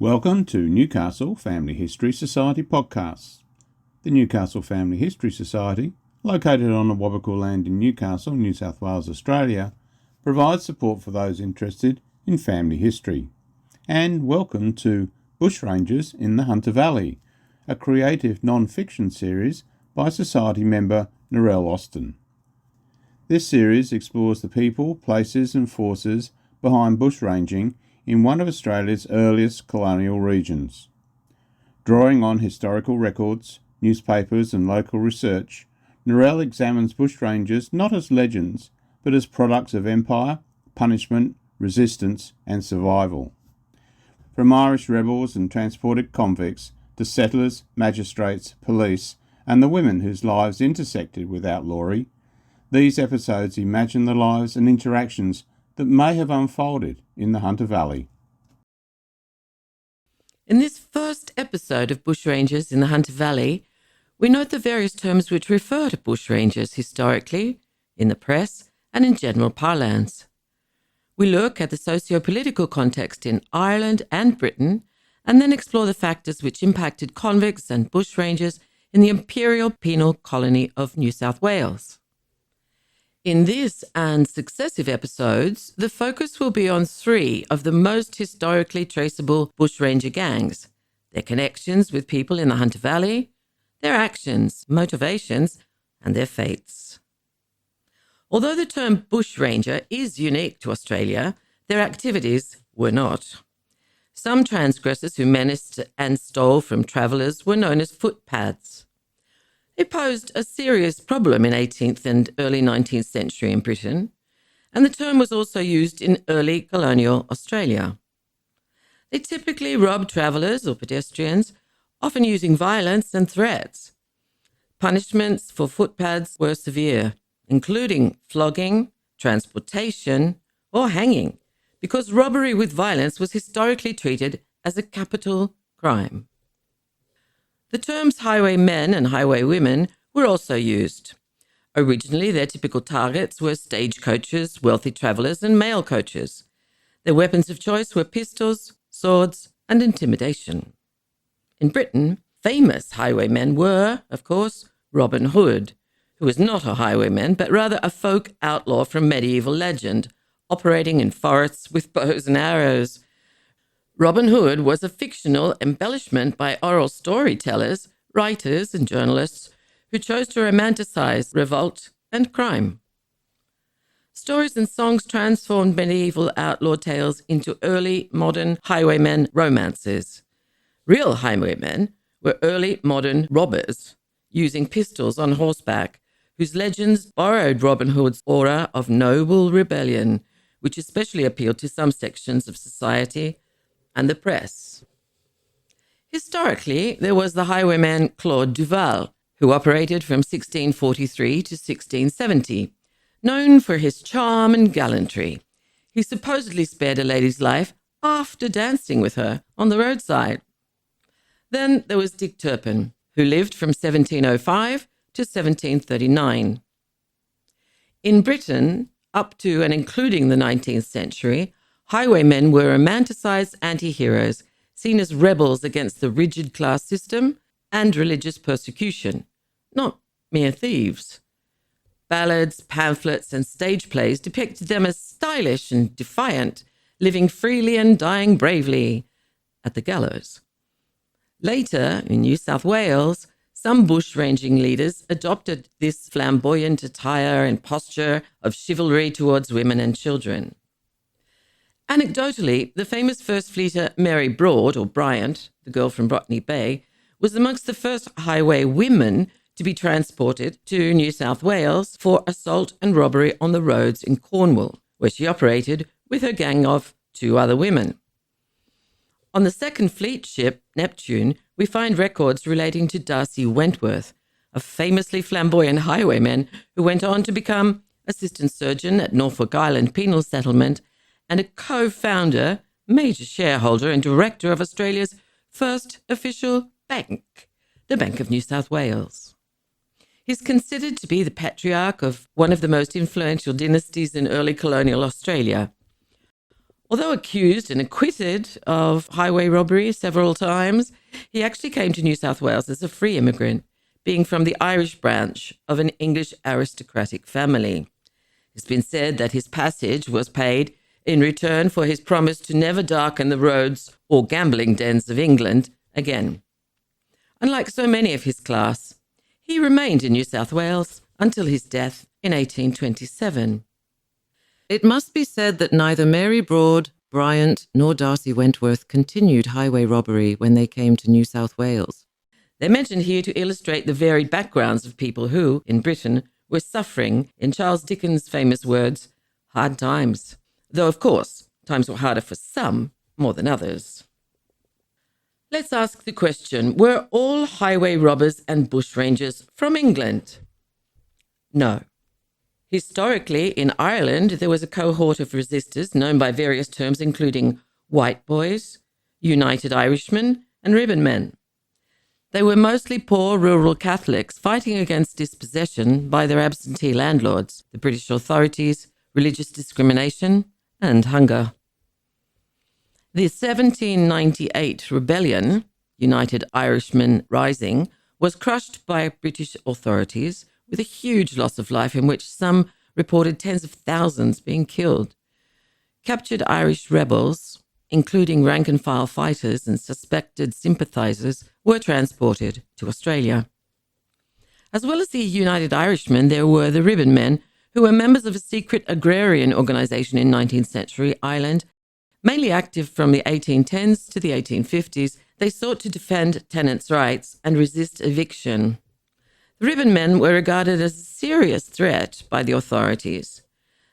Welcome to Newcastle Family History Society podcasts. The Newcastle Family History Society, located on the Wabakoo land in Newcastle, New South Wales, Australia, provides support for those interested in family history. And welcome to Bushrangers in the Hunter Valley, a creative non-fiction series by Society member Narelle Austen. This series explores the people, places and forces behind bushranging in one of Australia's earliest colonial regions. Drawing on historical records, newspapers and local research, Narelle examines bushrangers not as legends, but as products of empire, punishment, resistance and survival. From Irish rebels and transported convicts to settlers, magistrates, police and the women whose lives intersected with outlawry, these episodes imagine the lives and interactions that may have unfolded in the Hunter Valley. In this first episode of Bushrangers in the Hunter Valley, we note the various terms which refer to bushrangers historically, in the press, and in general parlance. We look at the socio-political context in Ireland and Britain, and then explore the factors which impacted convicts and bushrangers in the Imperial penal colony of New South Wales. In this and successive episodes, the focus will be on three of the most historically traceable bushranger gangs, their connections with people in the Hunter Valley, their actions, motivations, and their fates. Although the term bushranger is unique to Australia, their activities were not. Some transgressors who menaced and stole from travellers were known as footpads. They posed a serious problem in 18th and early 19th century in Britain, and the term was also used in early colonial Australia. They typically robbed travellers or pedestrians, often using violence and threats. Punishments for footpads were severe, including flogging, transportation, or hanging, because robbery with violence was historically treated as a capital crime. The terms highwaymen and highwaywomen were also used. Originally, their typical targets were stagecoaches, wealthy travellers, and mail coaches. Their weapons of choice were pistols, swords, and intimidation. In Britain, famous highwaymen were, of course, Robin Hood, who was not a highwayman, but rather a folk outlaw from medieval legend, operating in forests with bows and arrows. Robin Hood was a fictional embellishment by oral storytellers, writers, and journalists who chose to romanticize revolt and crime. Stories and songs transformed medieval outlaw tales into early modern highwaymen romances. Real highwaymen were early modern robbers, using pistols on horseback, whose legends borrowed Robin Hood's aura of noble rebellion, which especially appealed to some sections of society and the press. Historically, there was the highwayman Claude Duval, who operated from 1643 to 1670. Known for his charm and gallantry, he supposedly spared a lady's life after dancing with her on the roadside. Then there was Dick Turpin, who lived from 1705 to 1739. In Britain, up to and including the 19th century, highwaymen were romanticized anti-heroes, seen as rebels against the rigid class system and religious persecution, not mere thieves. Ballads, pamphlets, and stage plays depicted them as stylish and defiant, living freely and dying bravely at the gallows. Later, in New South Wales, some bushranging leaders adopted this flamboyant attire and posture of chivalry towards women and children. Anecdotally, the famous First Fleeter Mary Broad, or Bryant, the girl from Botany Bay, was amongst the first highway women to be transported to New South Wales for assault and robbery on the roads in Cornwall, where she operated with her gang of 2 other women. On the second fleet ship, Neptune, we find records relating to Darcy Wentworth, a famously flamboyant highwayman who went on to become assistant surgeon at Norfolk Island Penal Settlement and a co-founder, major shareholder and director of Australia's first official bank, the Bank of New South Wales. He's considered to be the patriarch of one of the most influential dynasties in early colonial Australia. Although accused and acquitted of highway robbery several times, he actually came to New South Wales as a free immigrant, being from the Irish branch of an English aristocratic family. It's been said that his passage was paid in return for his promise to never darken the roads or gambling dens of England again. Unlike so many of his class, he remained in New South Wales until his death in 1827. It must be said that neither Mary Broad, Bryant, nor Darcy Wentworth continued highway robbery when they came to New South Wales. They're mentioned here to illustrate the varied backgrounds of people who, in Britain, were suffering, in Charles Dickens' famous words, hard times. Though, of course, times were harder for some more than others. Let's ask the question, were all highway robbers and bushrangers from England? No. Historically, in Ireland, there was a cohort of resistors known by various terms, including White Boys, United Irishmen, and Ribbon Men. They were mostly poor rural Catholics fighting against dispossession by their absentee landlords, the British authorities, religious discrimination, and hunger. The 1798 rebellion, United Irishmen Rising, was crushed by British authorities with a huge loss of life in which some reported tens of thousands being killed. Captured Irish rebels, including rank-and-file fighters and suspected sympathisers, were transported to Australia. As well as the United Irishmen, there were the Ribbon Men, who were members of a secret agrarian organisation in 19th century Ireland. Mainly active from the 1810s to the 1850s, they sought to defend tenants' rights and resist eviction. The Ribbon Men were regarded as a serious threat by the authorities.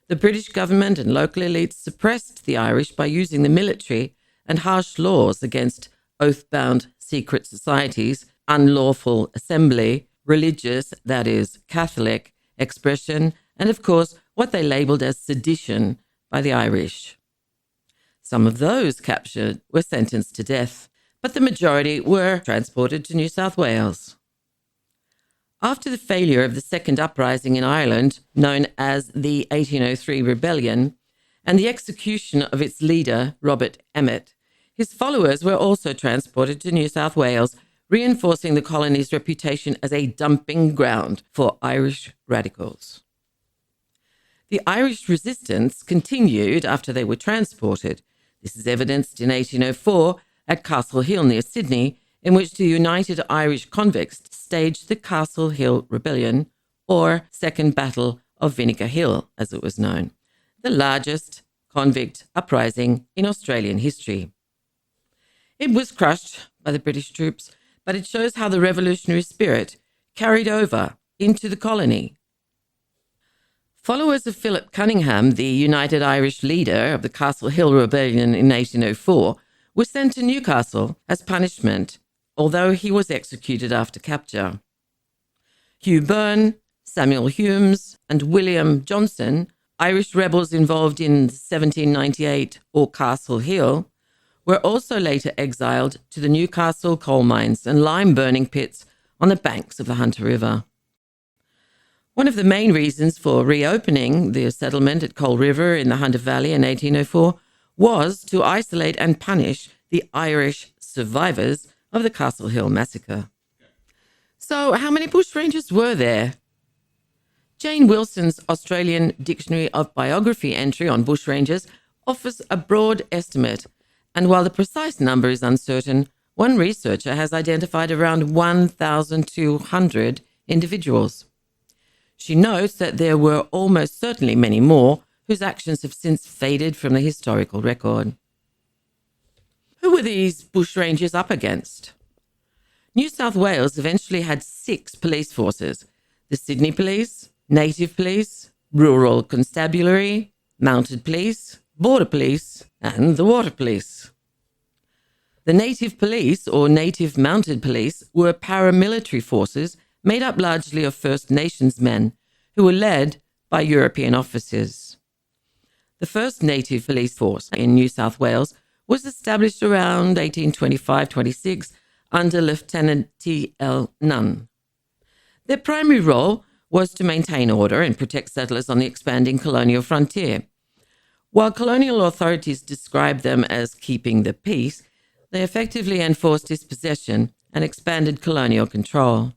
The British government and local elites suppressed the Irish by using the military and harsh laws against oath-bound secret societies, unlawful assembly, religious, that is, Catholic, expression, and of course, what they labelled as sedition by the Irish. Some of those captured were sentenced to death, but the majority were transported to New South Wales. After the failure of the second uprising in Ireland, known as the 1803 Rebellion, and the execution of its leader, Robert Emmet, his followers were also transported to New South Wales, reinforcing the colony's reputation as a dumping ground for Irish radicals. The Irish resistance continued after they were transported. This is evidenced in 1804 at Castle Hill near Sydney, in which the United Irish Convicts staged the Castle Hill Rebellion, or Second Battle of Vinegar Hill, as it was known, the largest convict uprising in Australian history. It was crushed by the British troops, but it shows how the revolutionary spirit carried over into the colony. Followers of Philip Cunningham, the United Irish leader of the Castle Hill Rebellion in 1804, were sent to Newcastle as punishment, although he was executed after capture. Hugh Byrne, Samuel Humes, and William Johnson, Irish rebels involved in 1798 or Castle Hill, were also later exiled to the Newcastle coal mines and lime-burning pits on the banks of the Hunter River. One of the main reasons for reopening the settlement at Coal River in the Hunter Valley in 1804 was to isolate and punish the Irish survivors of the Castle Hill massacre. So, how many bushrangers were there? Jane Wilson's Australian Dictionary of Biography entry on bushrangers offers a broad estimate, and while the precise number is uncertain, one researcher has identified around 1,200 individuals. She notes that there were almost certainly many more whose actions have since faded from the historical record. Who were these bushrangers up against? New South Wales eventually had 6 police forces: the Sydney Police, Native Police, Rural Constabulary, Mounted Police, Border Police, and the Water Police. The Native Police, or Native Mounted Police, were paramilitary forces made up largely of First Nations men who were led by European officers. The first Native Police force in New South Wales was established around 1825-26 under Lieutenant T.L. Nunn. Their primary role was to maintain order and protect settlers on the expanding colonial frontier. While colonial authorities described them as keeping the peace, they effectively enforced dispossession and expanded colonial control.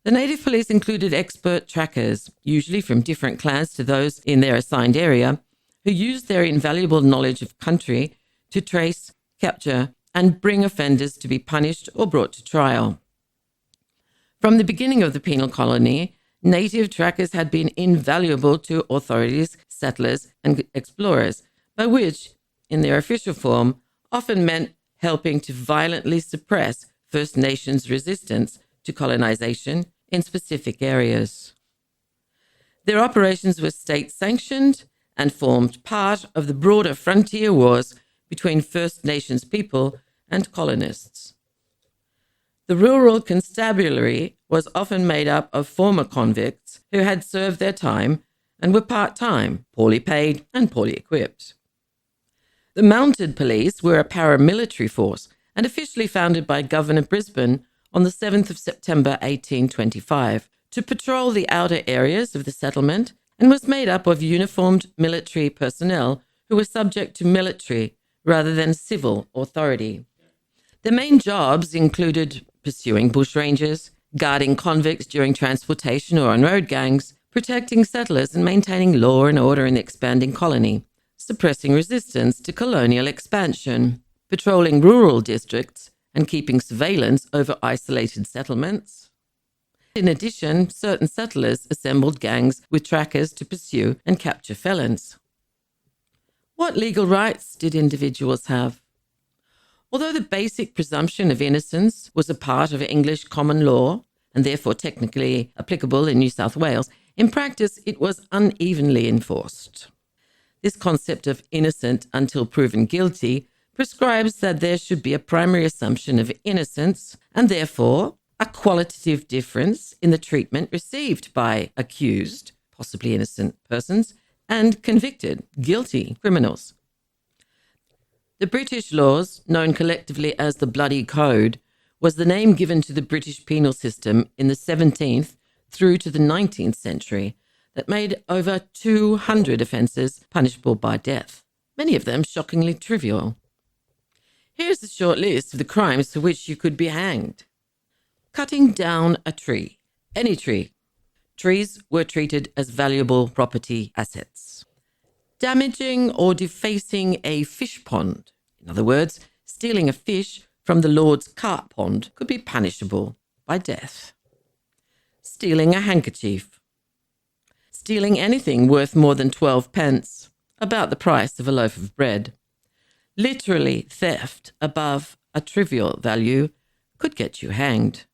The native police included expert trackers, usually from different clans to those in their assigned area, who used their invaluable knowledge of country to trace, capture, and bring offenders to be punished or brought to trial. From the beginning of the penal colony, native trackers had been invaluable to authorities, settlers, and explorers, by which, in their official form, often meant helping to violently suppress First Nations resistance to colonization in specific areas. Their operations were state-sanctioned and formed part of the broader frontier wars between First Nations people and colonists. The rural constabulary was often made up of former convicts who had served their time and were part-time, poorly paid, and poorly equipped. The mounted police were a paramilitary force and officially founded by Governor Brisbane on the 7th of September 1825 to patrol the outer areas of the settlement, and was made up of uniformed military personnel who were subject to military rather than civil authority. Their main jobs included pursuing bushrangers, guarding convicts during transportation or on road gangs, protecting settlers and maintaining law and order in the expanding colony, suppressing resistance to colonial expansion, patrolling rural districts, and keeping surveillance over isolated settlements. In addition, certain settlers assembled gangs with trackers to pursue and capture felons. What legal rights did individuals have? Although the basic presumption of innocence was a part of English common law, and therefore technically applicable in New South Wales, in practice it was unevenly enforced. This concept of innocent until proven guilty prescribes that there should be a primary assumption of innocence, and therefore a qualitative difference in the treatment received by accused, possibly innocent persons, and convicted, guilty criminals. The British laws, known collectively as the Bloody Code, was the name given to the British penal system in the 17th through to the 19th century that made over 200 offences punishable by death, many of them shockingly trivial. Here's a short list of the crimes for which you could be hanged. Cutting down a tree, any tree. Trees were treated as valuable property assets. Damaging or defacing a fish pond, in other words, stealing a fish from the Lord's carp pond, could be punishable by death. Stealing a handkerchief. Stealing anything worth more than 12 pence, about the price of a loaf of bread. Literally theft above a trivial value could get you hanged.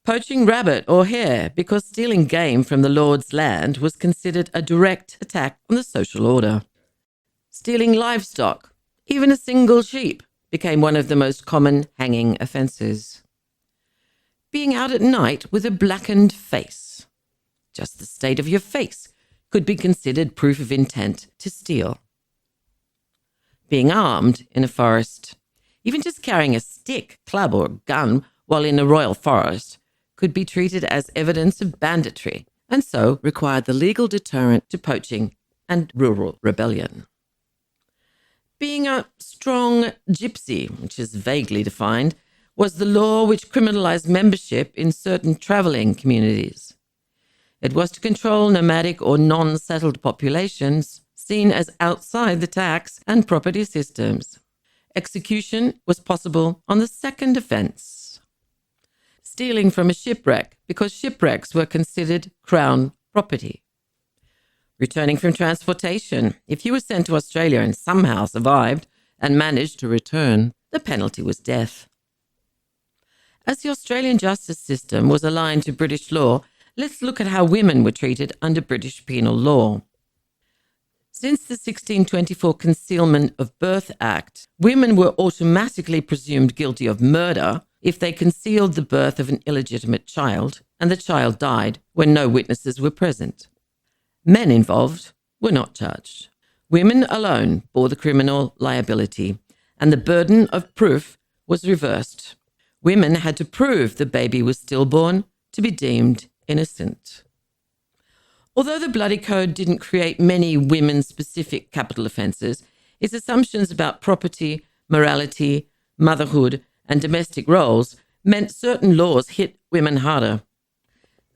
Poaching rabbit or hare because stealing game from the Lord's land was considered a direct attack on the social order. Stealing livestock, even a single sheep, became one of the most common hanging offences. Being out at night with a blackened face. Just the state of your face could be considered proof of intent to steal. Being armed in a forest, even just carrying a stick, club or gun while in a royal forest, could be treated as evidence of banditry, and so required the legal deterrent to poaching and rural rebellion. Being a strong gypsy, which is vaguely defined, was the law which criminalized membership in certain traveling communities. It was to control nomadic or non-settled populations seen as outside the tax and property systems. Execution was possible on the second offence. Stealing from a shipwreck because shipwrecks were considered Crown property. Returning from transportation. If you were sent to Australia and somehow survived and managed to return, the penalty was death. As the Australian justice system was aligned to British law, let's look at how women were treated under British penal law. Since the 1624 Concealment of Birth Act, women were automatically presumed guilty of murder if they concealed the birth of an illegitimate child and the child died when no witnesses were present. Men involved were not charged. Women alone bore the criminal liability, and the burden of proof was reversed. Women had to prove the baby was stillborn to be deemed innocent. Although the Bloody Code didn't create many women-specific capital offences, its assumptions about property, morality, motherhood, and domestic roles meant certain laws hit women harder.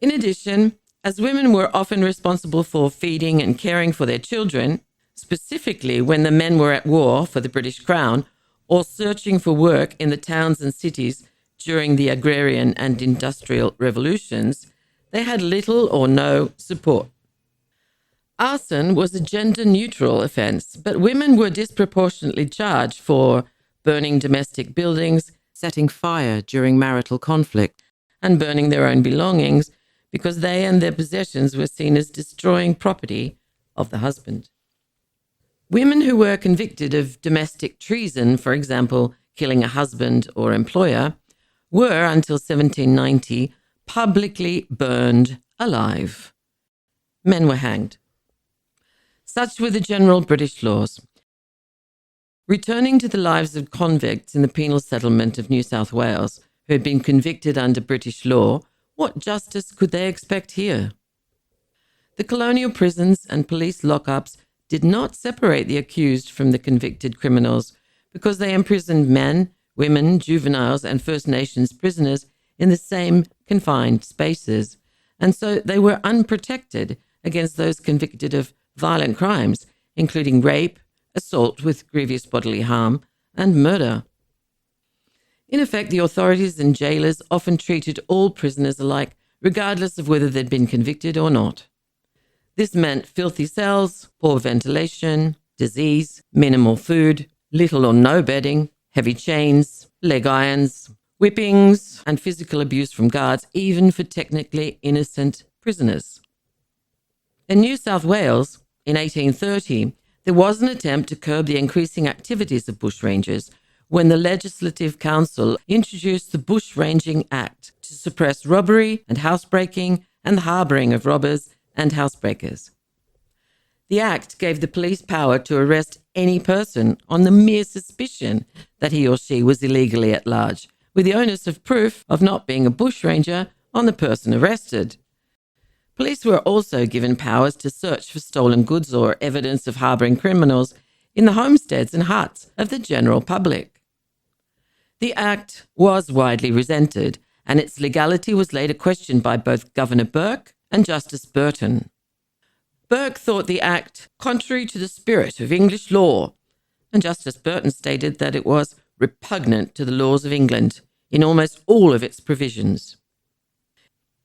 In addition, as women were often responsible for feeding and caring for their children, specifically when the men were at war for the British Crown or searching for work in the towns and cities during the agrarian and industrial revolutions, they had little or no support. Arson was a gender-neutral offence, but women were disproportionately charged for burning domestic buildings, setting fire during marital conflict, and burning their own belongings because they and their possessions were seen as destroying property of the husband. Women who were convicted of domestic treason, for example, killing a husband or employer, were, until 1790, publicly burned alive. Men were hanged. Such were the general British laws. Returning to the lives of convicts in the penal settlement of New South Wales, who had been convicted under British law, what justice could they expect here? The colonial prisons and police lockups did not separate the accused from the convicted criminals because they imprisoned men, women, juveniles, and First Nations prisoners in the same confined spaces, and so they were unprotected against those convicted of violent crimes, including rape, assault with grievous bodily harm, and murder. In effect, the authorities and jailers often treated all prisoners alike, regardless of whether they'd been convicted or not. This meant filthy cells, poor ventilation, disease, minimal food, little or no bedding, heavy chains, leg irons, whippings, and physical abuse from guards, even for technically innocent prisoners. In New South Wales, in 1830, there was an attempt to curb the increasing activities of bushrangers when the Legislative Council introduced the Bushranging Act to suppress robbery and housebreaking and the harbouring of robbers and housebreakers. The Act gave the police power to arrest any person on the mere suspicion that he or she was illegally at large, with the onus of proof of not being a bushranger on the person arrested. Police were also given powers to search for stolen goods or evidence of harbouring criminals in the homesteads and huts of the general public. The Act was widely resented, and its legality was later questioned by both Governor Burke and Justice Burton. Burke thought the Act contrary to the spirit of English law, and Justice Burton stated that it was repugnant to the laws of England in almost all of its provisions.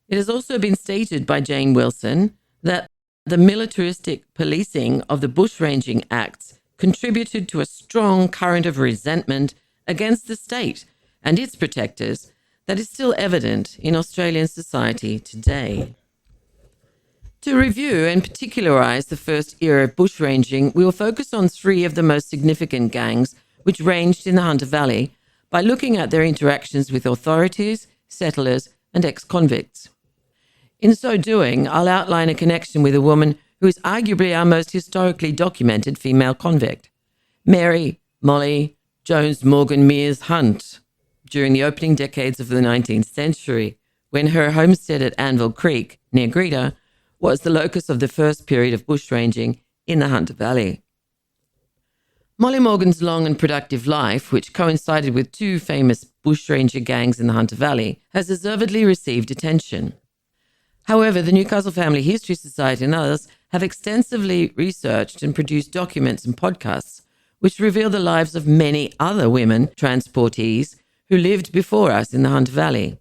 It has also been stated by Jane Wilson that the militaristic policing of the Bushranging Acts contributed to a strong current of resentment against the state and its protectors that is still evident in Australian society today. To review and particularize the first era of bushranging, we will focus on three of the most significant gangs which ranged in the Hunter Valley by looking at their interactions with authorities, settlers, and ex-convicts. In so doing, I'll outline a connection with a woman who is arguably our most historically documented female convict, Mary Molly Jones Morgan Mears Hunt, during the opening decades of the 19th century, when her homestead at Anvil Creek, near Greta, was the locus of the first period of bushranging in the Hunter Valley. Molly Morgan's long and productive life, which coincided with two famous bushranger gangs in the Hunter Valley, has deservedly received attention. However, the Newcastle Family History Society and others have extensively researched and produced documents and podcasts which reveal the lives of many other women transportees who lived before us in the Hunter Valley.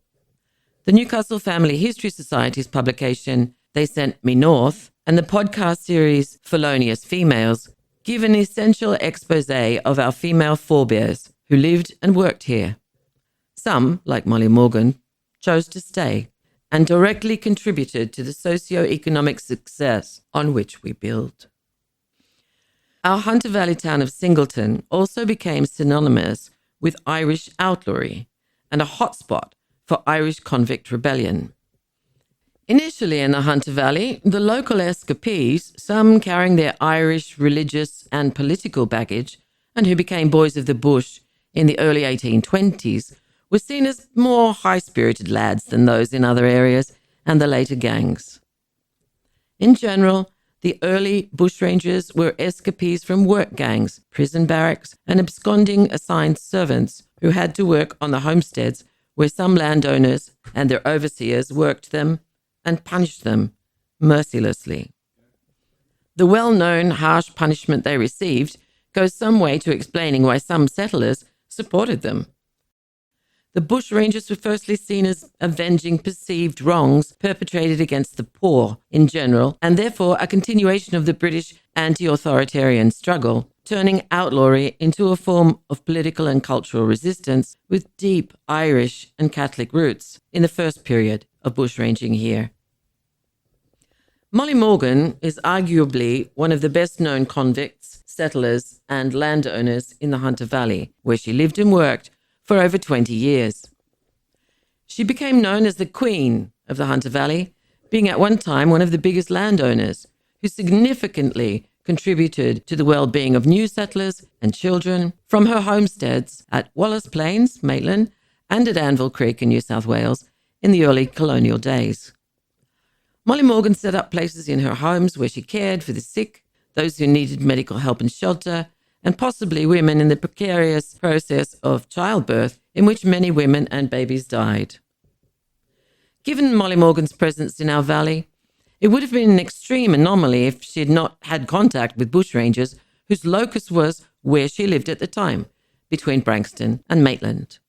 The Newcastle Family History Society's publication, They Sent Me North, and the podcast series Felonious Females give an essential expose of our female forebears who lived and worked here. Some, like Molly Morgan, chose to stay and directly contributed to the socio-economic success on which we build. Our Hunter Valley town of Singleton also became synonymous with Irish outlawry and a hotspot for Irish convict rebellion. Initially in the Hunter Valley, the local escapees, some carrying their Irish religious and political baggage, and who became boys of the bush in the early 1820s, were seen as more high-spirited lads than those in other areas and the later gangs. In general, the early bushrangers were escapees from work gangs, prison barracks, and absconding assigned servants who had to work on the homesteads where some landowners and their overseers worked them and punished them mercilessly. The well-known harsh punishment they received goes some way to explaining why some settlers supported them. The bushrangers were firstly seen as avenging perceived wrongs perpetrated against the poor in general, and therefore a continuation of the British anti-authoritarian struggle, turning outlawry into a form of political and cultural resistance with deep Irish and Catholic roots in the first period of bushranging here. Molly Morgan is arguably one of the best-known convicts, settlers, and landowners in the Hunter Valley, where she lived and worked for over 20 years. She became known as the Queen of the Hunter Valley, being at one time one of the biggest landowners, who significantly contributed to the well-being of new settlers and children from her homesteads at Wallace Plains, Maitland, and at Anvil Creek in New South Wales in the early colonial days. Molly Morgan set up places in her homes where she cared for the sick, those who needed medical help and shelter, and possibly women in the precarious process of childbirth in which many women and babies died. Given Molly Morgan's presence in our valley, it would have been an extreme anomaly if she had not had contact with bushrangers whose locus was where she lived at the time, between Branxton and Maitland.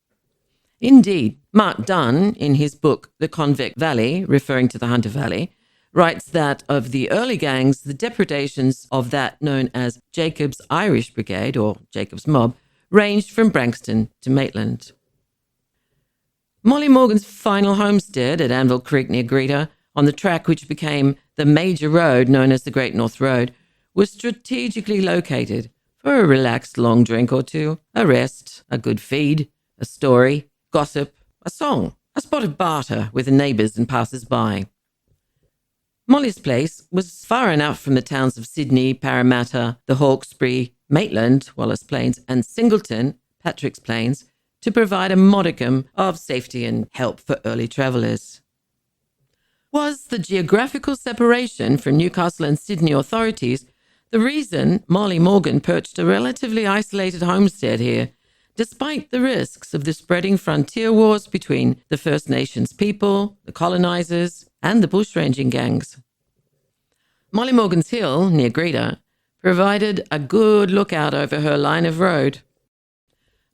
Indeed, Mark Dunn, in his book The Convict Valley, referring to the Hunter Valley, writes that of the early gangs, the depredations of that known as Jacob's Irish Brigade, or Jacob's Mob, ranged from Branxton to Maitland. Molly Morgan's final homestead at Anvil Creek near Greta, on the track which became the major road known as the Great North Road, was strategically located for a relaxed long drink or two, a rest, a good feed, a story, gossip, a song, a spot of barter with the neighbours and passers-by. Molly's place was far enough from the towns of Sydney, Parramatta, the Hawkesbury, Maitland, Wallace Plains, and Singleton, Patrick's Plains, to provide a modicum of safety and help for early travellers. Was the geographical separation from Newcastle and Sydney authorities the reason Molly Morgan perched a relatively isolated homestead here, despite the risks of the spreading frontier wars between the First Nations people, the colonisers, and the bushranging gangs? Molly Morgan's Hill, near Greta, provided a good lookout over her line of road.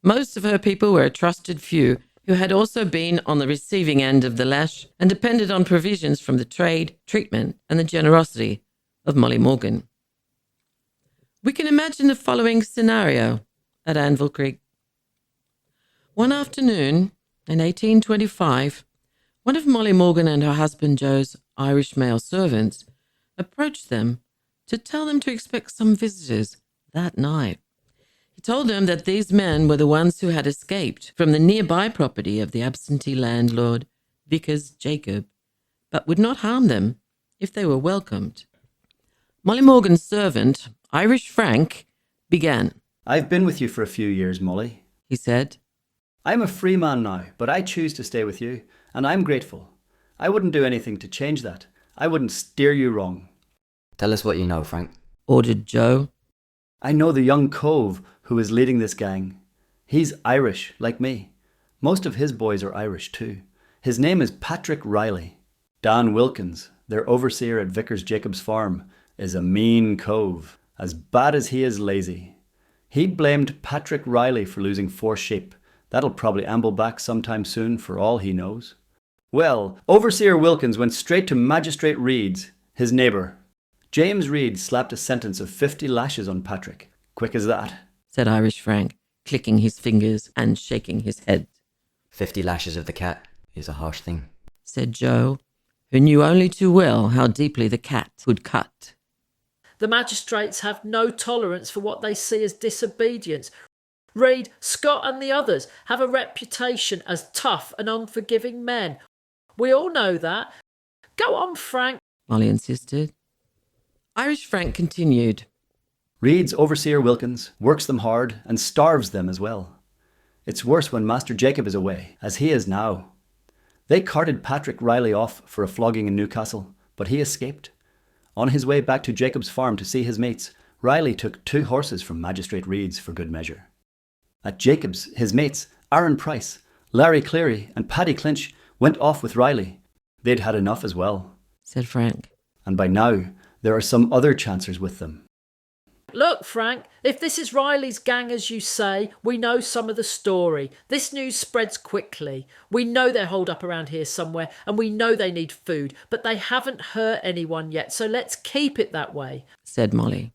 Most of her people were a trusted few who had also been on the receiving end of the lash and depended on provisions from the trade, treatment, and the generosity of Molly Morgan. We can imagine the following scenario at Anvil Creek. One afternoon in 1825, one of Molly Morgan and her husband Joe's Irish male servants approached them to tell them to expect some visitors that night. He told them that these men were the ones who had escaped from the nearby property of the absentee landlord, Vickers Jacob, but would not harm them if they were welcomed. Molly Morgan's servant, Irish Frank, began. "I've been with you for a few years, Molly," he said. "I'm a free man now, but I choose to stay with you, and I'm grateful. I wouldn't do anything to change that. I wouldn't steer you wrong." "Tell us what you know, Frank," ordered Joe. "I know the young cove who is leading this gang. He's Irish, like me. Most of his boys are Irish too. His name is Patrick Riley. Dan Wilkins, their overseer at Vickers Jacob's farm, is a mean cove, as bad as he is lazy. He blamed Patrick Riley for losing 4 sheep. That'll probably amble back sometime soon for all he knows. Well, Overseer Wilkins went straight to Magistrate Reed's, his neighbour. James Reed slapped a sentence of 50 lashes on Patrick. Quick as that," said Irish Frank, clicking his fingers and shaking his head. 50 lashes of the cat is a harsh thing, said Joe, who knew only too well how deeply the cat would cut. "The magistrates have no tolerance for what they see as disobedience. Reed, Scott and the others have a reputation as tough and unforgiving men. We all know that. Go on, Frank," Molly insisted. Irish Frank continued. "Reed's Overseer Wilkins works them hard and starves them as well. It's worse when Master Jacob is away, as he is now. They carted Patrick Riley off for a flogging in Newcastle, but he escaped. On his way back to Jacob's farm to see his mates, Riley took 2 horses from Magistrate Reed's for good measure. At Jacob's, his mates, Aaron Price, Larry Cleary and Paddy Clinch, went off with Riley. They'd had enough as well, said Frank. and by now there are some other chancers with them. Look, Frank, if this is Riley's gang as you say, we know some of the story. This news spreads quickly. We know they're holed up around here somewhere, and we know they need food, but they haven't hurt anyone yet, so let's keep it that way, said Molly.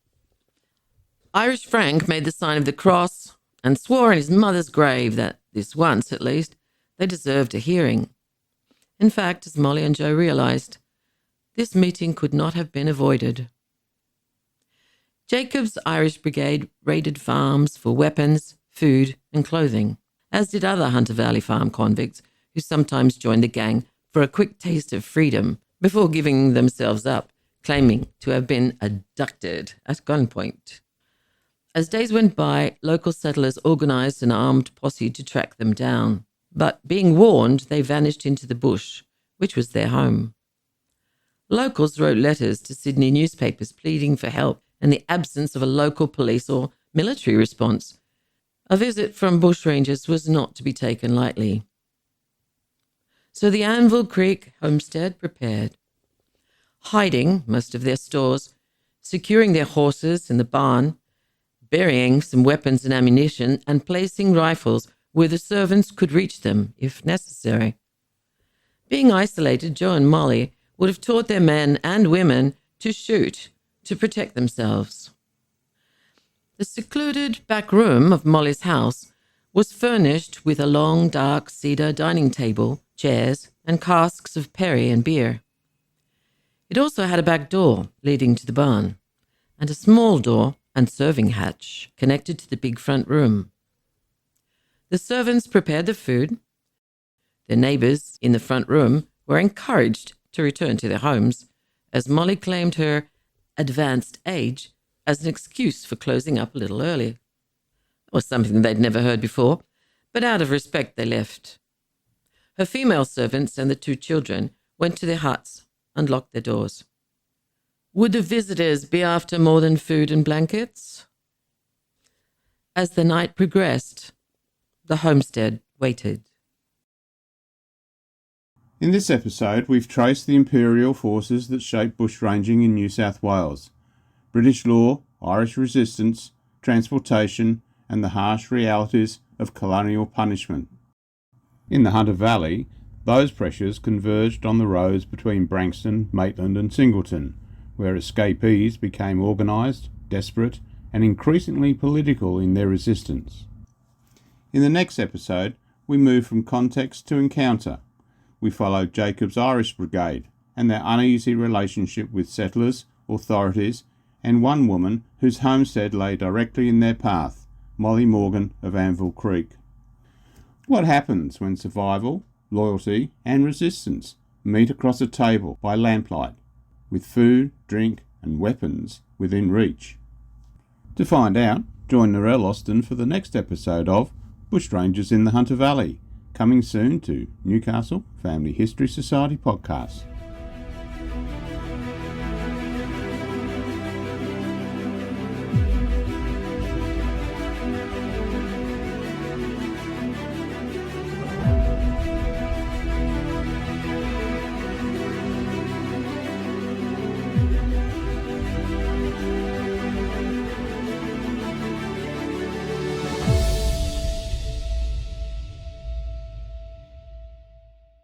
Irish Frank made the sign of the cross and swore in his mother's grave that, this once at least, they deserved a hearing. In fact, as Molly and Joe realised, this meeting could not have been avoided. Jacob's Irish Brigade raided farms for weapons, food and clothing, as did other Hunter Valley Farm convicts who sometimes joined the gang for a quick taste of freedom before giving themselves up, claiming to have been abducted at gunpoint. As days went by, local settlers organised an armed posse to track them down, but being warned, they vanished into the bush, which was their home. Locals wrote letters to Sydney newspapers pleading for help and the absence of a local police or military response. A visit from bushrangers was not to be taken lightly. So the Anvil Creek homestead prepared, hiding most of their stores, securing their horses in the barn, burying some weapons and ammunition, and placing rifles where the servants could reach them if necessary. Being isolated, Joe and Molly would have taught their men and women to shoot to protect themselves. The secluded back room of Molly's house was furnished with a long, dark cedar dining table, chairs, and casks of perry and beer. It also had a back door leading to the barn, and a small door and serving hatch connected to the big front room. The servants prepared the food. Their neighbours in the front room were encouraged to return to their homes, as Molly claimed her advanced age as an excuse for closing up a little early. It was something they'd never heard before, but out of respect they left. Her female servants and the 2 children went to their huts and locked their doors. Would the visitors be after more than food and blankets? As the night progressed, the homestead waited. In this episode, we've traced the Imperial forces that shaped bushranging in New South Wales, British law, Irish resistance, transportation, and the harsh realities of colonial punishment. In the Hunter Valley, those pressures converged on the roads between Branxton, Maitland and Singleton, where escapees became organised, desperate, and increasingly political in their resistance. In the next episode, we move from context to encounter. We follow Jacob's Irish Brigade and their uneasy relationship with settlers, authorities, and one woman whose homestead lay directly in their path, Molly Morgan of Anvil Creek. What happens when survival, loyalty, and resistance meet across a table by lamplight, with food, drink, and weapons within reach? To find out, join Narelle Austen for the next episode of Bushrangers in the Hunter Valley, coming soon to Newcastle Family History Society podcast.